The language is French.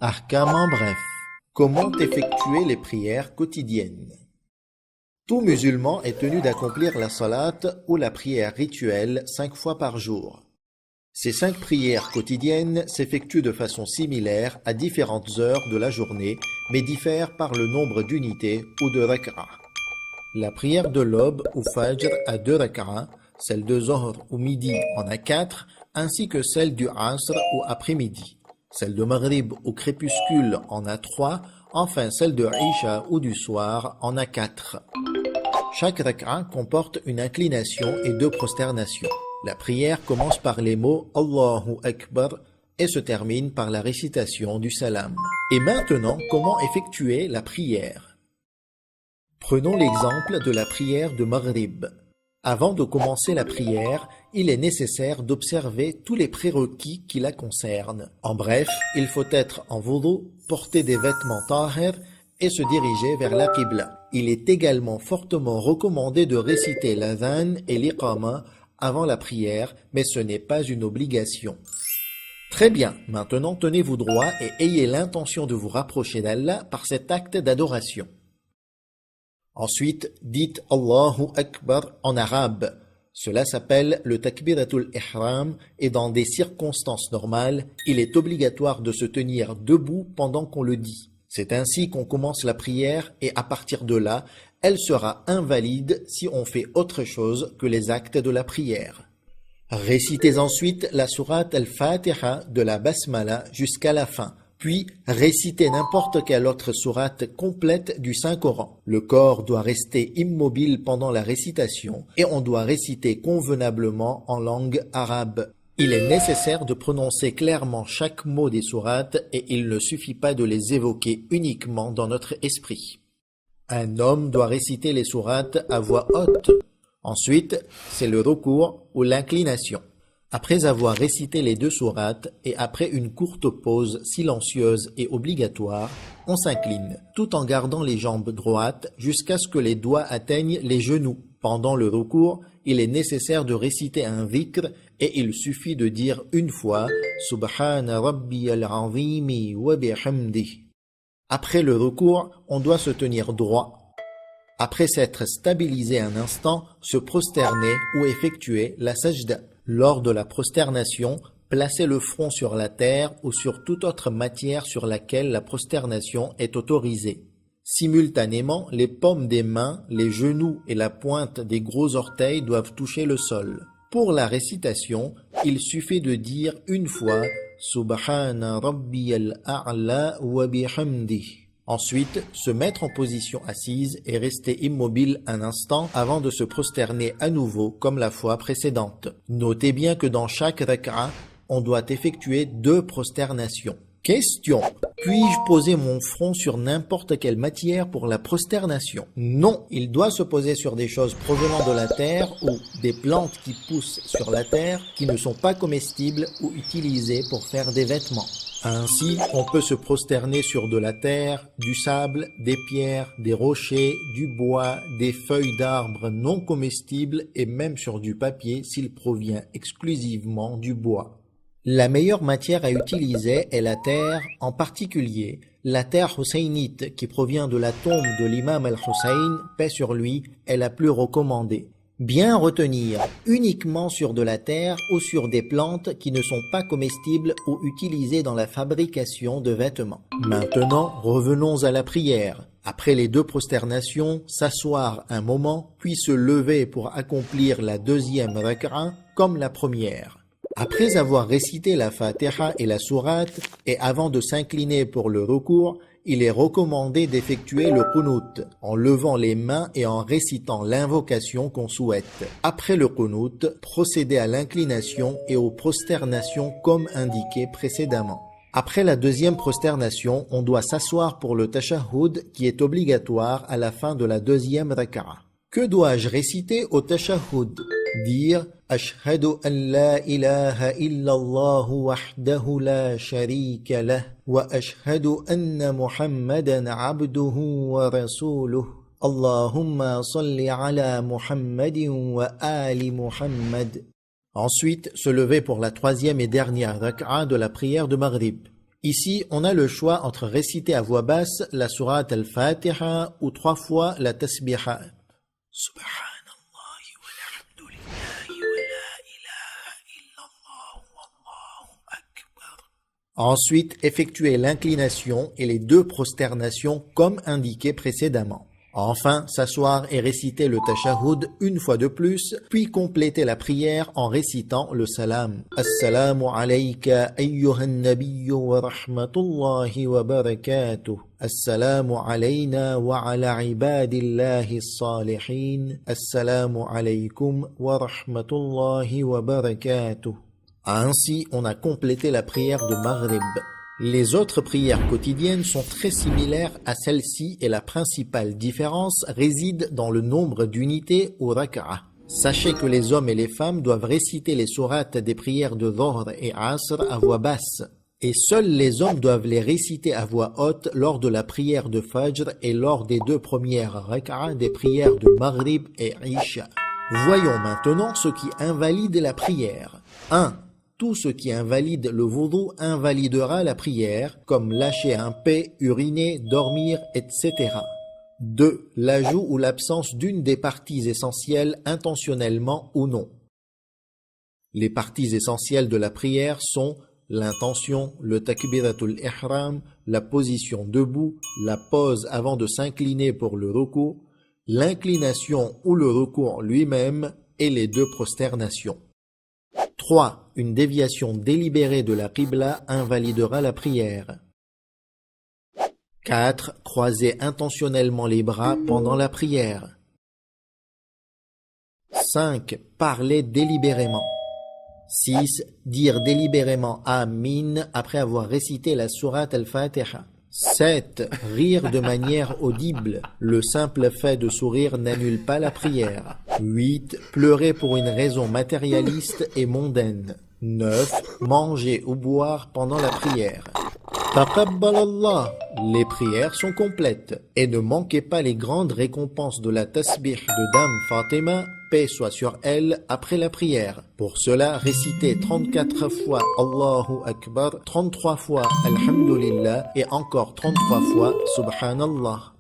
Ahkam en bref. Comment effectuer les prières quotidiennes? Tout musulman est tenu d'accomplir la salat ou la prière rituelle 5 fois par jour. Ces 5 prières quotidiennes s'effectuent de façon similaire à différentes heures de la journée, mais diffèrent par le nombre d'unités ou de rak'a. La prière de l'aube ou fajr a 2 rak'a, celle de Zohr ou midi en a 4, ainsi que celle du Asr ou après-midi. Celle de Maghrib au crépuscule en a 3, enfin celle de Isha ou du soir en a 4. Chaque rak'a comporte une inclination et 2 prosternations. La prière commence par les mots Allahu Akbar et se termine par la récitation du salam. Et maintenant, comment effectuer la prière? Prenons l'exemple de la prière de Maghrib. Avant de commencer la prière, il est nécessaire d'observer tous les prérequis qui la concernent. En bref, il faut être en wudu, porter des vêtements tahir et se diriger vers la qibla. Il est également fortement recommandé de réciter l'adhan et l'iqama avant la prière, mais ce n'est pas une obligation. Très bien, maintenant tenez-vous droit et ayez l'intention de vous rapprocher d'Allah par cet acte d'adoration. Ensuite, dites Allahu Akbar en arabe. Cela s'appelle le takbiratul ihram et dans des circonstances normales, il est obligatoire de se tenir debout pendant qu'on le dit. C'est ainsi qu'on commence la prière et à partir de là, elle sera invalide si on fait autre chose que les actes de la prière. Récitez ensuite la sourate al-Fatiha de la Basmala jusqu'à la fin. Puis, récitez n'importe quelle autre sourate complète du Saint-Coran. Le corps doit rester immobile pendant la récitation et on doit réciter convenablement en langue arabe. Il est nécessaire de prononcer clairement chaque mot des sourates et il ne suffit pas de les évoquer uniquement dans notre esprit. Un homme doit réciter les sourates à voix haute. Ensuite, c'est le recours ou l'inclination. Après avoir récité les 2 sourates et après une courte pause silencieuse et obligatoire, on s'incline, tout en gardant les jambes droites jusqu'à ce que les doigts atteignent les genoux. Pendant le recours, il est nécessaire de réciter un dhikr et il suffit de dire une fois « Subhana Rabbiyal Azimi wa bihamdih ». Après le recours, on doit se tenir droit. Après s'être stabilisé un instant, se prosterner ou effectuer la sajda. Lors de la prosternation, placez le front sur la terre ou sur toute autre matière sur laquelle la prosternation est autorisée. Simultanément, les paumes des mains, les genoux et la pointe des gros orteils doivent toucher le sol. Pour la récitation, il suffit de dire une fois « Subhana Rabbiyal A'la wa bihamdih ». Ensuite, se mettre en position assise et rester immobile un instant avant de se prosterner à nouveau comme la fois précédente. Notez bien que dans chaque rak'a, on doit effectuer 2 prosternations. Question. Puis-je poser mon front sur n'importe quelle matière pour la prosternation? Non, il doit se poser sur des choses provenant de la terre ou des plantes qui poussent sur la terre qui ne sont pas comestibles ou utilisées pour faire des vêtements. Ainsi, on peut se prosterner sur de la terre, du sable, des pierres, des rochers, du bois, des feuilles d'arbres non comestibles et même sur du papier s'il provient exclusivement du bois. La meilleure matière à utiliser est la terre, en particulier la terre hussainite qui provient de la tombe de l'imam al-Hussein, paix sur lui, est la plus recommandée. Bien retenir, uniquement sur de la terre ou sur des plantes qui ne sont pas comestibles ou utilisées dans la fabrication de vêtements. Maintenant, revenons à la prière. Après les 2 prosternations, s'asseoir un moment, puis se lever pour accomplir la 2e rak'a comme la première. Après avoir récité la Fatiha et la sourate, et avant de s'incliner pour le recours, il est recommandé d'effectuer le qunut en levant les mains et en récitant l'invocation qu'on souhaite. Après le qunut, procédez à l'inclination et aux prosternations comme indiqué précédemment. Après la 2e prosternation, on doit s'asseoir pour le tashahhud qui est obligatoire à la fin de la 2e rak'a. Que dois-je réciter au tashahhud? Dire Ashhadu an la ilaha illallah wahdahu la sharika lah wa ashhadu anna Muhammadan abduhu wa rasuluh. Allahumma salli ala Muhammadin wa ali Muhammad. Ensuite, se lever pour la troisième et dernière rak'a de la prière de Maghrib. Ici, on a le choix entre réciter à voix basse la sourate al-Fatiha ou 3 fois la tasbiha. Subhanallahi walhamdulillahi wa la ilaha illallah wallahu akbar. Ensuite, effectuer l'inclination et les 2 prosternations comme indiqué précédemment. Enfin, s'asseoir et réciter le tashahhud une fois de plus, puis compléter la prière en récitant le salam. Assalamu alayka ayyuhan nabiyyu wa rahmatullahi wa barakatuh. Assalamu alayna wa ala ibadillahi as-salihin. Assalamu alaykum wa rahmatullahi wa barakatuh. Ainsi, on a complété la prière de Maghrib. Les autres prières quotidiennes sont très similaires à celle-ci et la principale différence réside dans le nombre d'unités ou rak'a. Sachez que les hommes et les femmes doivent réciter les sourates des prières de Dhuhr et Asr à voix basse. Et seuls les hommes doivent les réciter à voix haute lors de la prière de Fajr et lors des 2 premières rak'a des prières de Maghrib et Isha. Voyons maintenant ce qui invalide la prière. 1. Tout ce qui invalide le wudu invalidera la prière, comme lâcher un pet, uriner, dormir, etc. 2. L'ajout ou l'absence d'une des parties essentielles intentionnellement ou non. Les parties essentielles de la prière sont l'intention, le takbiratul ihram, la position debout, la pause avant de s'incliner pour le ruku', l'inclination ou le ruku' lui-même et les 2 prosternations. 3. Une déviation délibérée de la qibla invalidera la prière. 4. Croiser intentionnellement les bras pendant la prière. 5. Parler délibérément. 6. Dire délibérément Amin après avoir récité la sourate al-Fatiha. 7. Rire de manière audible. Le simple fait de sourire n'annule pas la prière. 8. Pleurer pour une raison matérialiste et mondaine. 9. Manger ou boire pendant la prière. Taqabbalallah. Les prières sont complètes. Et ne manquez pas les grandes récompenses de la tasbih de Dame Fatima, paix soit sur elle, après la prière. Pour cela, récitez 34 fois Allahu Akbar, 33 fois Alhamdulillah et encore 33 fois Subhanallah.